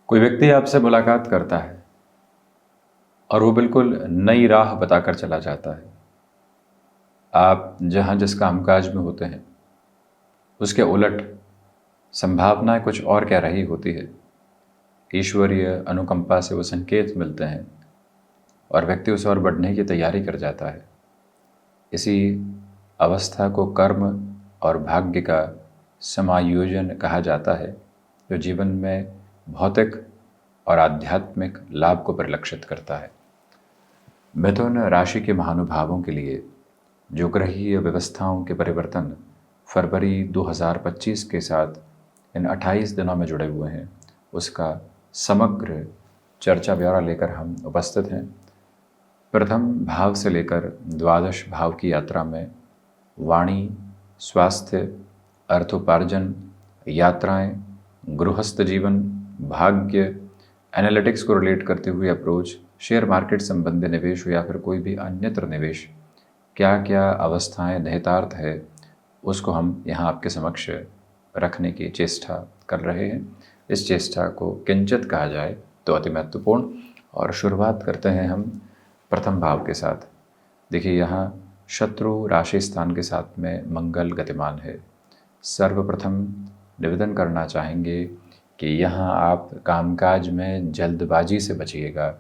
कोई व्यक्ति आपसे मुलाकात करता है और वो बिल्कुल नई राह बताकर चला जाता है। आप जहाँ जिस कामकाज में होते हैं उसके उलट संभावनाएं कुछ और कह रही होती है। ईश्वरीय अनुकंपा से वो संकेत मिलते हैं और व्यक्ति उस ओर बढ़ने की तैयारी कर जाता है। इसी अवस्था को कर्म और भाग्य का समायोजन कहा जाता है, जो जीवन में भौतिक और आध्यात्मिक लाभ को परिलक्षित करता है। मिथुन राशि के महानुभावों के लिए जो ग्रहीय व्यवस्थाओं के परिवर्तन फरवरी 2025 के साथ इन 28 दिनों में जुड़े हुए हैं, उसका समग्र चर्चा ब्यौरा लेकर हम उपस्थित हैं। प्रथम भाव से लेकर द्वादश भाव की यात्रा में वाणी, स्वास्थ्य, अर्थोपार्जन, यात्राएं, गृहस्थ जीवन, भाग्य, एनालिटिक्स को रिलेट करते हुए अप्रोच, शेयर मार्केट संबंधी निवेश हो या फिर कोई भी अन्यत्र निवेश, क्या क्या अवस्थाएं निहितार्थ है, उसको हम यहाँ आपके समक्ष रखने की चेष्टा कर रहे हैं। इस चेष्टा को किंचित कहा जाए तो अति महत्वपूर्ण। और शुरुआत करते हैं हम प्रथम भाव के साथ। देखिए, यहाँ शत्रु राशि स्थान के साथ में मंगल गतिमान है। सर्वप्रथम निवेदन करना चाहेंगे कि यहाँ आप कामकाज में जल्दबाजी से बचिएगा।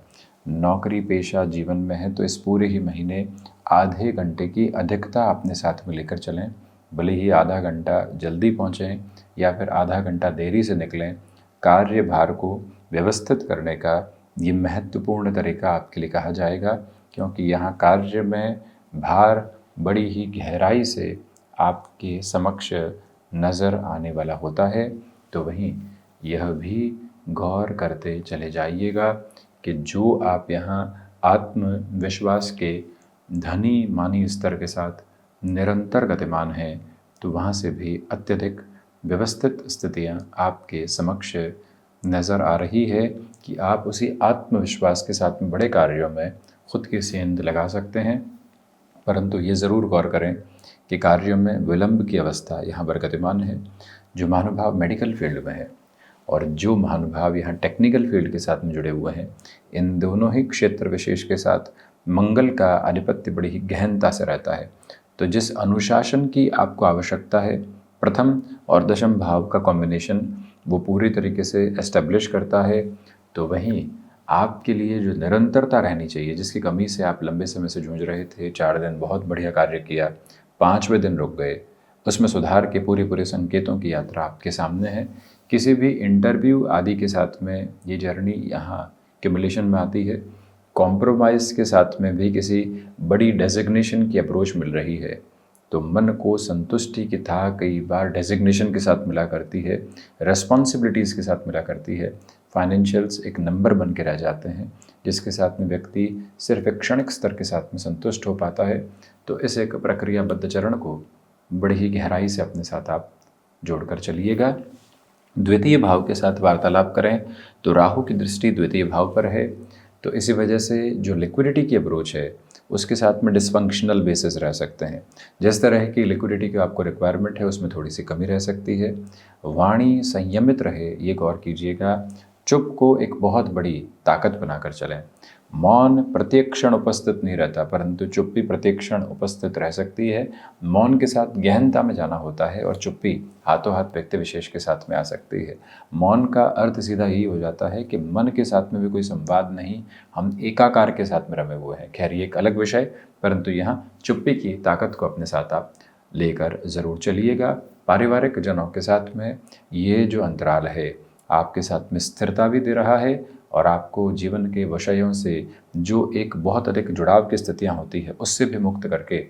नौकरी पेशा जीवन में है तो इस पूरे ही महीने आधे घंटे की अधिकता अपने साथ में लेकर चलें। भले ही आधा घंटा जल्दी पहुँचें या फिर आधा घंटा देरी से निकलें, कार्यभार को व्यवस्थित करने का ये महत्वपूर्ण तरीका आपके लिए कहा जाएगा, क्योंकि यहाँ कार्य में भार बड़ी ही गहराई से आपके समक्ष नज़र आने वाला होता है। तो वहीं यह भी गौर करते चले जाइएगा कि जो आप यहाँ आत्मविश्वास के धनी मानी स्तर के साथ निरंतर गतिमान हैं, तो वहाँ से भी अत्यधिक व्यवस्थित स्थितियाँ आपके समक्ष नज़र आ रही है कि आप उसी आत्मविश्वास के साथ में बड़े कार्यों में खुद की सेंध लगा सकते हैं। परंतु ये ज़रूर गौर करें कि कार्यों में विलंब की अवस्था यहाँ पर गतिमान है। जो महानुभाव मेडिकल फील्ड में है और जो महानुभाव यहाँ टेक्निकल फील्ड के साथ में जुड़े हुए हैं, इन दोनों ही क्षेत्र विशेष के साथ मंगल का आधिपत्य बड़ी ही गहनता से रहता है। तो जिस अनुशासन की आपको आवश्यकता है, प्रथम और दशम भाव का कॉम्बिनेशन वो पूरी तरीके से एस्टेब्लिश करता है। तो वहीं आपके लिए जो निरंतरता रहनी चाहिए, जिसकी कमी से आप लंबे समय से जूझ रहे थे, 4 दिन बहुत बढ़िया कार्य किया, 5वें दिन रुक गए, उसमें सुधार के पूरे संकेतों की यात्रा आपके सामने है। किसी भी इंटरव्यू आदि के साथ में ये जर्नी यहाँ क्यूमुलेशन में आती है। कॉम्प्रोमाइज़ के साथ में भी किसी बड़ी डेजिग्नेशन की अप्रोच मिल रही है, तो मन को संतुष्टि की था कई बार डेजिग्नेशन के साथ मिला करती है, रेस्पॉन्सिबिलिटीज़ के साथ मिला करती है। फाइनेंशियल्स एक नंबर बन के रह जाते हैं, जिसके साथ में व्यक्ति सिर्फ एक क्षणिक स्तर के साथ में संतुष्ट हो पाता है। तो इस एक प्रक्रियाबद्ध चरण को बड़ी ही गहराई से अपने साथ आप जोड़कर चलिएगा। द्वितीय भाव के साथ वार्तालाप करें तो राहु की दृष्टि द्वितीय भाव पर है, तो इसी वजह से जो लिक्विडिटी की अप्रोच है उसके साथ में डिसफंक्शनल बेसिस रह सकते हैं। जिस तरह की लिक्विडिटी की आपको रिक्वायरमेंट है उसमें थोड़ी सी कमी रह सकती है। वाणी संयमित रहे, ये गौर कीजिएगा। चुप को एक बहुत बड़ी ताकत बनाकर चलें। मौन प्रत्येक क्षण उपस्थित नहीं रहता, परंतु चुप्पी प्रत्येक क्षण उपस्थित रह सकती है। मौन के साथ गहनता में जाना होता है और चुप्पी हाथों हाथ व्यक्ति विशेष के साथ में आ सकती है। मौन का अर्थ सीधा यही हो जाता है कि मन के साथ में भी कोई संवाद नहीं, हम एकाकार के साथ में रमे हुए हैं। खैर, ये एक अलग विषय, परंतु यहाँ चुप्पी की ताकत को अपने साथ आप लेकर ज़रूर चलिएगा। पारिवारिक जनों के साथ में ये जो अंतराल है आपके साथ में स्थिरता भी दे रहा है और आपको जीवन के विषयों से जो एक बहुत अधिक जुड़ाव की स्थितियाँ होती है उससे भी मुक्त करके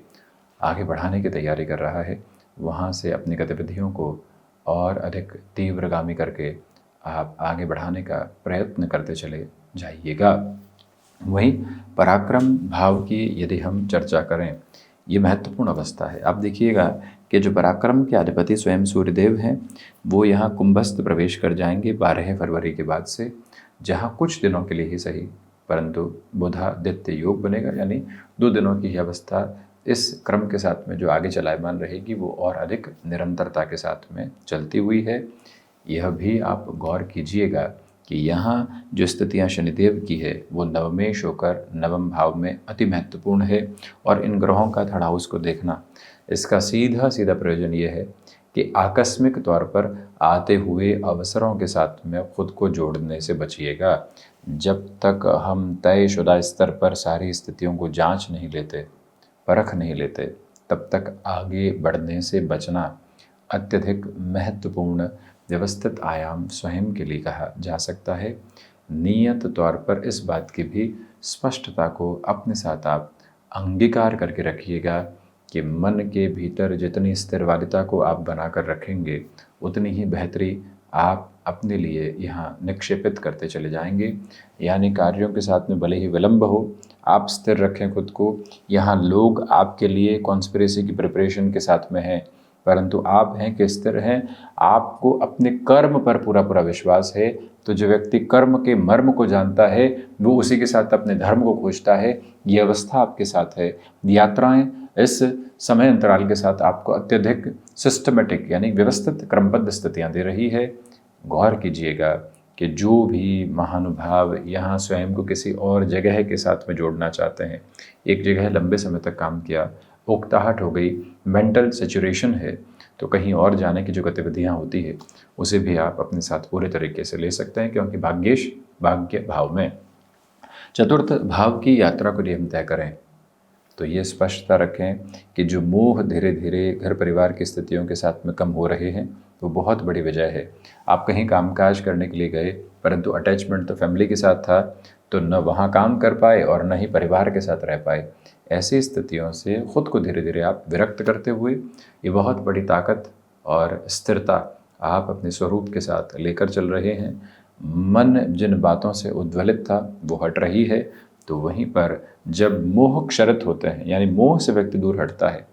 आगे बढ़ाने की तैयारी कर रहा है। वहाँ से अपनी गतिविधियों को और अधिक तीव्रगामी करके आप आगे बढ़ाने का प्रयत्न करते चले जाइएगा। वहीं पराक्रम भाव की यदि हम चर्चा करें, ये महत्वपूर्ण अवस्था है। आप देखिएगा कि जो पराक्रम के अधिपति स्वयं सूर्यदेव हैं, वो यहाँ कुंभस्थ प्रवेश कर जाएंगे 12 फरवरी के बाद से, जहाँ कुछ दिनों के लिए ही सही, परंतु बुधादित्य योग बनेगा, यानी 2 दिनों की ही अवस्था इस क्रम के साथ में जो आगे चलायमान रहेगी वो और अधिक निरंतरता के साथ में चलती हुई है। यह भी आप गौर कीजिएगा कि यहाँ जो स्थितियाँ शनिदेव की है वो नवमेश होकर नवम भाव में अति महत्वपूर्ण है। और इन ग्रहों का थर्ड हाउस को देखना, इसका सीधा सीधा प्रयोजन ये है कि आकस्मिक तौर पर आते हुए अवसरों के साथ में खुद को जोड़ने से बचिएगा। जब तक हम तयशुदा स्तर पर सारी स्थितियों को जांच नहीं लेते, परख नहीं लेते, तब तक आगे बढ़ने से बचना अत्यधिक महत्वपूर्ण व्यवस्थित आयाम स्वयं के लिए कहा जा सकता है। नियत तौर पर इस बात की भी स्पष्टता को अपने साथ आप अंगीकार करके रखिएगा कि मन के भीतर जितनी स्थिरवादिता को आप बनाकर रखेंगे, उतनी ही बेहतरी आप अपने लिए यहाँ निक्षेपित करते चले जाएंगे। यानी कार्यों के साथ में भले ही विलंब हो, आप स्थिर रखें खुद को। यहाँ लोग आपके लिए कॉन्स्पिरेसी की प्रिपरेशन के साथ में हैं, परंतु आप हैं कि स्थिर हैं। आपको अपने कर्म पर पूरा पूरा विश्वास है। तो जो व्यक्ति कर्म के मर्म को जानता है, वो उसी के साथ अपने धर्म को खोजता है। ये अवस्था आपके साथ है। यात्राएं इस समय अंतराल के साथ आपको अत्यधिक सिस्टमेटिक यानी व्यवस्थित क्रमबद्ध स्थितियाँ दे रही है। गौर कीजिएगा कि जो भी महानुभाव यहाँ स्वयं को किसी और जगह के साथ में जोड़ना चाहते हैं, एक जगह लंबे समय तक काम किया, उकताहट हो गई, मेंटल सेचुरेशन है, तो कहीं और जाने की जो गतिविधियाँ होती है उसे भी आप अपने साथ पूरे तरीके से ले सकते हैं, क्योंकि भाग्येश भाग्य भाव में चतुर्थ भाव की यात्रा को यदि हम तय करें तो ये स्पष्टता रखें कि जो मोह धीरे धीरे घर परिवार की स्थितियों के साथ में कम हो रहे हैं, वो बहुत बड़ी वजह है। आप कहीं कामकाज करने के लिए गए, परंतु अटैचमेंट तो फैमिली के साथ था, तो न वहाँ काम कर पाए और न ही परिवार के साथ रह पाए। ऐसी स्थितियों से खुद को धीरे धीरे आप विरक्त करते हुए ये बहुत बड़ी ताकत और स्थिरता आप अपने स्वरूप के साथ लेकर चल रहे हैं। मन जिन बातों से उद्वेलित था वो हट रही है। तो वहीं पर जब मोह क्षरित होते हैं, यानी मोह से व्यक्ति दूर हटता है,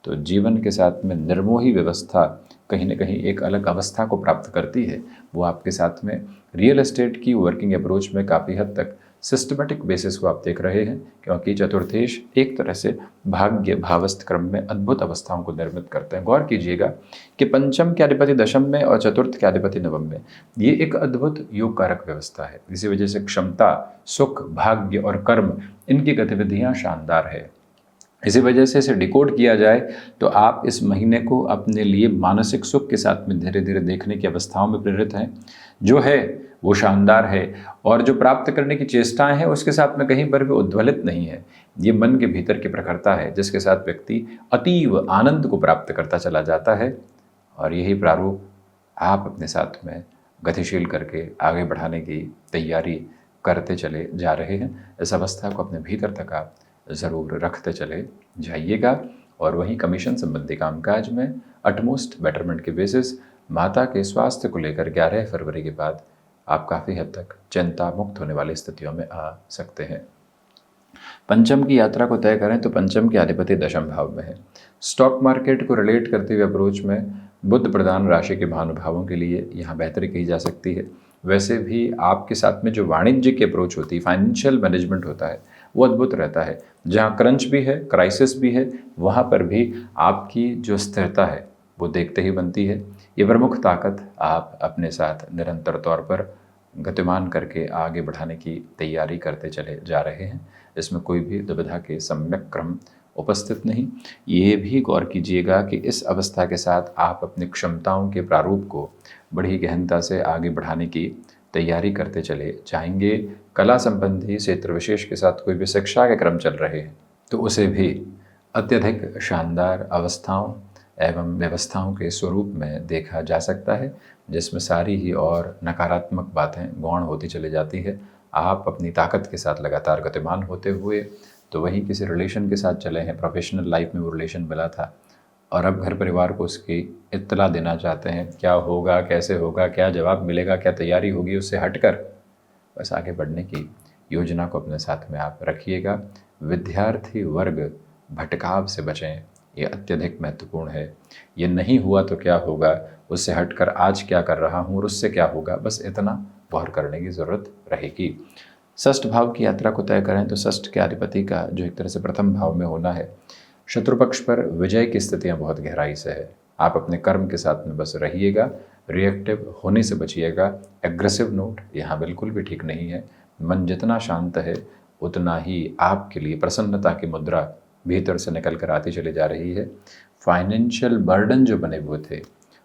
तो जीवन के साथ में निर्मोही व्यवस्था कहीं न कहीं एक अलग अवस्था को प्राप्त करती है। वो आपके साथ में रियल एस्टेट की वर्किंग अप्रोच में काफ़ी हद तक सिस्टमेटिक बेसिस को आप देख रहे हैं, क्योंकि चतुर्थेश एक तरह से भाग्य भावस्थ क्रम में अद्भुत अवस्थाओं को निर्मित करते हैं। गौर कीजिएगा कि पंचम के अधिपति दशम में और चतुर्थ के अधिपति नवम में, ये एक अद्भुत योग कारक व्यवस्था है। इसी वजह से क्षमता, सुख, भाग्य और कर्म, इनकी गतिविधियाँ शानदार है। इसी वजह से इसे डिकोड किया जाए तो आप इस महीने को अपने लिए मानसिक सुख के साथ में धीरे धीरे देखने की अवस्थाओं में प्रेरित हैं। जो है वो शानदार है, और जो प्राप्त करने की चेष्टाएं हैं उसके साथ में कहीं पर भी उद्वेलित नहीं है। ये मन के भीतर की प्रखरता है जिसके साथ व्यक्ति अतीव आनंद को प्राप्त करता चला जाता है। और यही प्रारूप आप अपने साथ में गतिशील करके आगे बढ़ाने की तैयारी करते चले जा रहे हैं। इस अवस्था को अपने भीतर तक आप ज़रूर रखते चले जाइएगा। और वहीं कमीशन संबंधी कामकाज में अटमोस्ट बेटरमेंट के बेसिस माता के स्वास्थ्य को लेकर 11 फरवरी के बाद आप काफ़ी हद तक चिंता मुक्त होने वाली स्थितियों में आ सकते हैं। पंचम की यात्रा को तय करें तो पंचम के अधिपति दशम भाव में है। स्टॉक मार्केट को रिलेट करते हुए अप्रोच में बुध प्रधान राशि के महानुभावों के लिए यहाँ बेहतरी कही जा सकती है। वैसे भी आपके साथ में जो वाणिज्य की अप्रोच होती है, फाइनेंशियल मैनेजमेंट होता है, वो अद्भुत रहता है। जहाँ क्रंच भी है, क्राइसिस भी है, वहाँ पर भी आपकी जो स्थिरता है वो देखते ही बनती है। ये प्रमुख ताकत आप अपने साथ निरंतर तौर पर गतिमान करके आगे बढ़ाने की तैयारी करते चले जा रहे हैं। इसमें कोई भी दुविधा के सम्यक क्रम उपस्थित नहीं। ये भी गौर कीजिएगा कि इस अवस्था के साथ आप अपनी क्षमताओं के प्रारूप को बड़ी गहनता से आगे बढ़ाने की तैयारी करते चले जाएंगे। कला संबंधी क्षेत्र विशेष के साथ कोई भी शिक्षा के क्रम चल रहे हैं तो उसे भी अत्यधिक शानदार अवस्थाओं एवं व्यवस्थाओं के स्वरूप में देखा जा सकता है, जिसमें सारी ही और नकारात्मक बातें गौण होती चली जाती है। आप अपनी ताकत के साथ लगातार गतिमान होते हुए तो वहीं किसी रिलेशन के साथ चले हैं, प्रोफेशनल लाइफ में वो रिलेशन मिला था और अब घर परिवार को उसकी इत्तला देना चाहते हैं। क्या होगा, कैसे होगा, क्या जवाब मिलेगा, क्या तैयारी होगी, उससे हटकर बस आगे बढ़ने की योजना को अपने साथ में आप रखिएगा। विद्यार्थी वर्ग भटकाव से बचें, ये अत्यधिक महत्वपूर्ण है। ये नहीं हुआ तो क्या होगा, उससे हटकर आज क्या कर रहा हूँ और उससे क्या होगा, बस इतना गौर करने की ज़रूरत रहेगी। षष्ठ भाव की यात्रा को तय करें तो षष्ठ के अधिपति का जो एक तरह से प्रथम भाव में होना है, शत्रु पक्ष पर विजय की स्थितियाँ बहुत गहराई से है। आप अपने कर्म के साथ में बस रहिएगा, रिएक्टिव होने से बचिएगा। एग्रेसिव नोट यहाँ बिल्कुल भी ठीक नहीं है। मन जितना शांत है उतना ही आपके लिए प्रसन्नता की मुद्रा भीतर से निकल कर आती चली जा रही है। फाइनेंशियल बर्डन जो बने हुए थे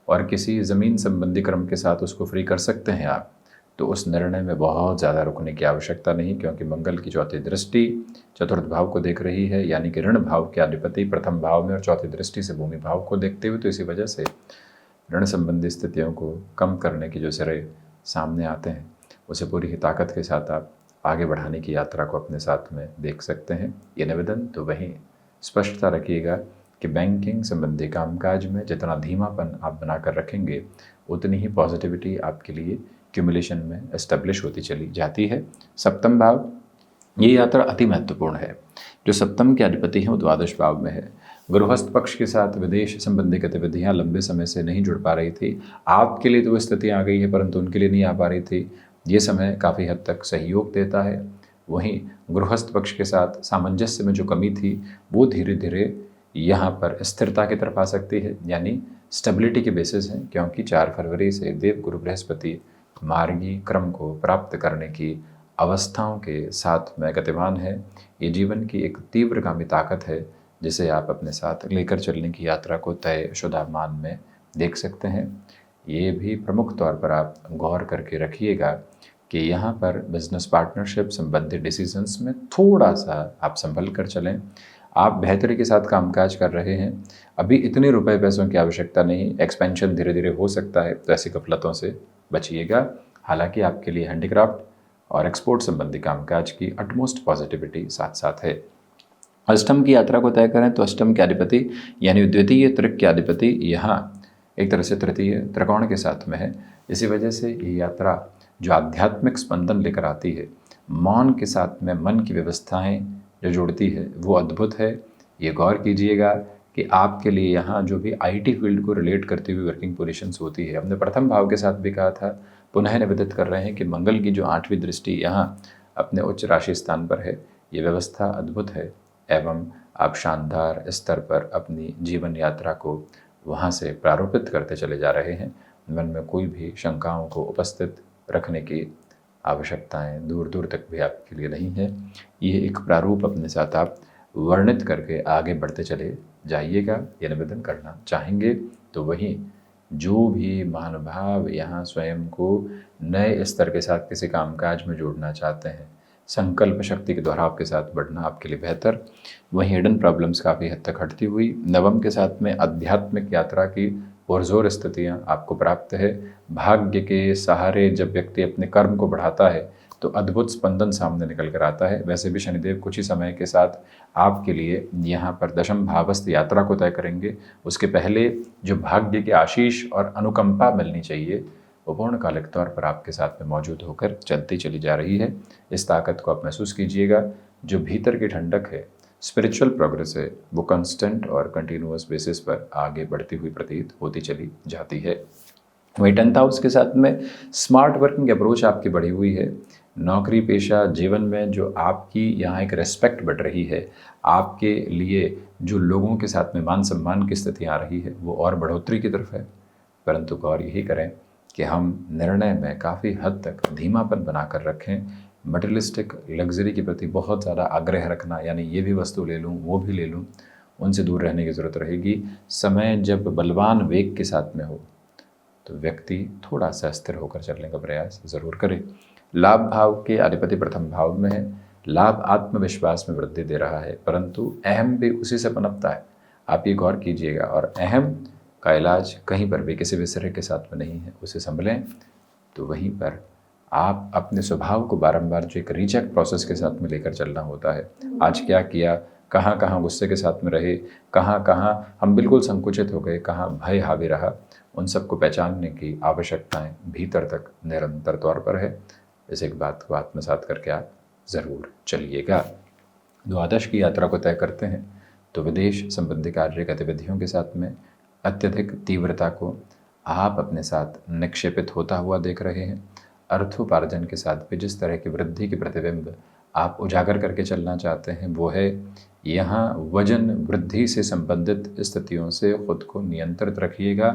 और किसी ज़मीन संबंधी क्रम के साथ उसको फ्री कर सकते हैं आप, तो उस निर्णय में बहुत ज़्यादा रुकने की आवश्यकता नहीं, क्योंकि मंगल की चौथी दृष्टि चतुर्थ भाव को देख रही है, यानी कि ऋण भाव के अधिपति प्रथम भाव में और चौथी दृष्टि से भूमि भाव को देखते हुए, तो इसी वजह से ऋण संबंधी स्थितियों को कम करने के जो सिरे सामने आते हैं उसे पूरी ही ताकत के साथ आप आगे बढ़ाने की यात्रा को अपने साथ में देख सकते हैं। ये निवेदन तो वहीं स्पष्टता रखिएगा कि बैंकिंग संबंधी कामकाज में जितना धीमापन आप बनाकर रखेंगे उतनी ही पॉजिटिविटी आपके लिए क्यूमुलेशन में एस्टेब्लिश होती चली जाती है। सप्तम भाव, ये यात्रा अति महत्वपूर्ण है। जो सप्तम के अधिपति हैं वो द्वादश भाव में है। गृहस्थ पक्ष के साथ विदेश संबंधी गतिविधियां लंबे समय से नहीं जुड़ पा रही थी। आपके लिए तो वो स्थिति आ गई है, परंतु उनके लिए नहीं आ पा रही थी। ये समय काफ़ी हद तक सहयोग देता है। वहीं गृहस्थ पक्ष के साथ सामंजस्य में जो कमी थी वो धीरे धीरे यहाँ पर स्थिरता की तरफ आ सकती है, यानी स्टेबिलिटी के बेसिस हैं, क्योंकि 4 फरवरी से देव गुरु बृहस्पति मार्गी क्रम को प्राप्त करने की अवस्थाओं के साथ में गतिमान है। ये जीवन की एक तीव्रगामी ताकत है जिसे आप अपने साथ लेकर चलने की यात्रा को तयशुदा मान में देख सकते हैं। ये भी प्रमुख तौर पर आप गौर करके रखिएगा कि यहाँ पर बिजनेस पार्टनरशिप संबंधी डिसीजंस में थोड़ा सा आप संभल कर चलें। आप बेहतरी के साथ कामकाज कर रहे हैं, अभी इतने रुपए पैसों की आवश्यकता नहीं, एक्सपेंशन धीरे धीरे हो सकता है, तो ऐसी गफलतों से बचिएगा। हालांकि आपके लिए हैंडीक्राफ्ट और एक्सपोर्ट संबंधी कामकाज की अटमोस्ट पॉजिटिविटी साथ साथ है। अष्टम की यात्रा को तय करें तो अष्टम के अधिपति यानी द्वितीय त्रिक के अधिपति यहाँ एक तरह से तृतीय त्रिकोण के साथ में है। इसी वजह से ये यात्रा जो आध्यात्मिक स्पंदन लेकर आती है, मौन के साथ में मन की व्यवस्थाएं जो जोड़ती है, वो अद्भुत है। ये गौर कीजिएगा कि आपके लिए यहाँ जो भी आईटी फील्ड को रिलेट करती हुई वर्किंग पोजीशंस होती है, हमने प्रथम भाव के साथ भी कहा था, पुनः निवेदित कर रहे हैं कि मंगल की जो 8वीं दृष्टि यहाँ अपने उच्च राशि स्थान पर है, ये व्यवस्था अद्भुत है एवं आप शानदार स्तर पर अपनी जीवन यात्रा को वहाँ से प्रारूपित करते चले जा रहे हैं। मन में कोई भी शंकाओं को उपस्थित रखने की आवश्यकताएं दूर दूर तक भी आपके लिए नहीं है। ये एक प्रारूप अपने साथ आप वर्णित करके आगे बढ़ते चले जाइएगा। ये निवेदन करना चाहेंगे तो वहीं जो भी महानुभाव यहाँ स्वयं को नए स्तर के साथ किसी कामकाज में जोड़ना चाहते हैं, संकल्प शक्ति के दोहराव के साथ बढ़ना आपके लिए बेहतर। वहीं हिडन प्रॉब्लम्स काफ़ी हद तक हटती हुई नवम के साथ में आध्यात्मिक यात्रा की पुरजोर स्थितियां आपको प्राप्त है। भाग्य के सहारे जब व्यक्ति अपने कर्म को बढ़ाता है तो अद्भुत स्पंदन सामने निकल कर आता है। वैसे भी शनिदेव कुछ ही समय के साथ आपके लिए यहाँ पर दशम भावस्थ यात्रा को तय करेंगे। उसके पहले जो भाग्य के आशीष और अनुकंपा मिलनी चाहिए वो पूर्णकालिक तौर पर आपके साथ में मौजूद होकर चलती चली जा रही है। इस ताकत को आप महसूस कीजिएगा। जो भीतर की ठंडक है, स्पिरिचुअल प्रोग्रेस है, वो कंस्टेंट और कंटिन्यूअस बेसिस पर आगे बढ़ती हुई प्रतीत होती चली जाती है। वहीं 10th हाउस के साथ में स्मार्ट वर्किंग अप्रोच आपकी बढ़ी हुई है। नौकरी पेशा जीवन में जो आपकी यहाँ एक रेस्पेक्ट बढ़ रही है, आपके लिए जो लोगों के साथ में मान सम्मान की स्थिति आ रही है वो और बढ़ोतरी की तरफ है। परंतु गौर यही करें कि हम निर्णय में काफ़ी हद तक धीमापन बनाकर रखें। मटेरियलिस्टिक लग्जरी के प्रति बहुत ज़्यादा आग्रह रखना, यानी ये भी वस्तु ले लूँ वो भी ले लूँ, उनसे दूर रहने की ज़रूरत रहेगी। समय जब बलवान वेग के साथ में हो तो व्यक्ति थोड़ा सा स्थिर होकर चलने का प्रयास ज़रूर करे। लाभ भाव के अधिपति प्रथम भाव में है। लाभ आत्मविश्वास में वृद्धि दे रहा है, परंतु अहम भी उसी से पनपता है। आप ये गौर कीजिएगा। और अहम का इलाज कहीं पर भी किसी भी सिरे के साथ में नहीं है, उसे संभलें। तो वहीं पर आप अपने स्वभाव को बारंबार जो एक रीचेक प्रोसेस के साथ में लेकर चलना होता है। आज क्या किया, कहाँ कहाँ गुस्से के साथ में रहे, कहाँ कहाँ हम बिल्कुल संकुचित हो गए, कहाँ भय हावी रहा, उन सबको पहचानने की आवश्यकताएं भीतर तक निरंतर तौर पर है। इस एक बात को आत्मसात करके आप ज़रूर चलिएगा। द्वादश की यात्रा को तय करते हैं तो विदेश संबंधी कार्य गतिविधियों के साथ में अत्यधिक तीव्रता को आप अपने साथ निक्षेपित होता हुआ देख रहे हैं। अर्थोपार्जन के साथ भी जिस तरह की वृद्धि की प्रतिबिंब आप उजागर करके चलना चाहते हैं वो है। यहाँ वजन वृद्धि से संबंधित स्थितियों से खुद को नियंत्रित रखिएगा।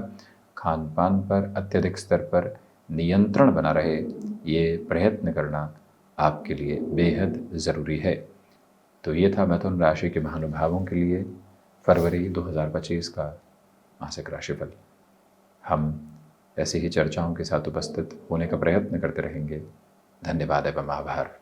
खान पान पर अत्यधिक स्तर पर नियंत्रण बना रहे, ये प्रयत्न करना आपके लिए बेहद ज़रूरी है। तो ये था मिथुन राशि के महानुभावों के लिए फरवरी 2025 का मासिक राशिफल। हम ऐसी ही चर्चाओं के साथ उपस्थित होने का प्रयत्न करते रहेंगे। धन्यवाद एवं आभार।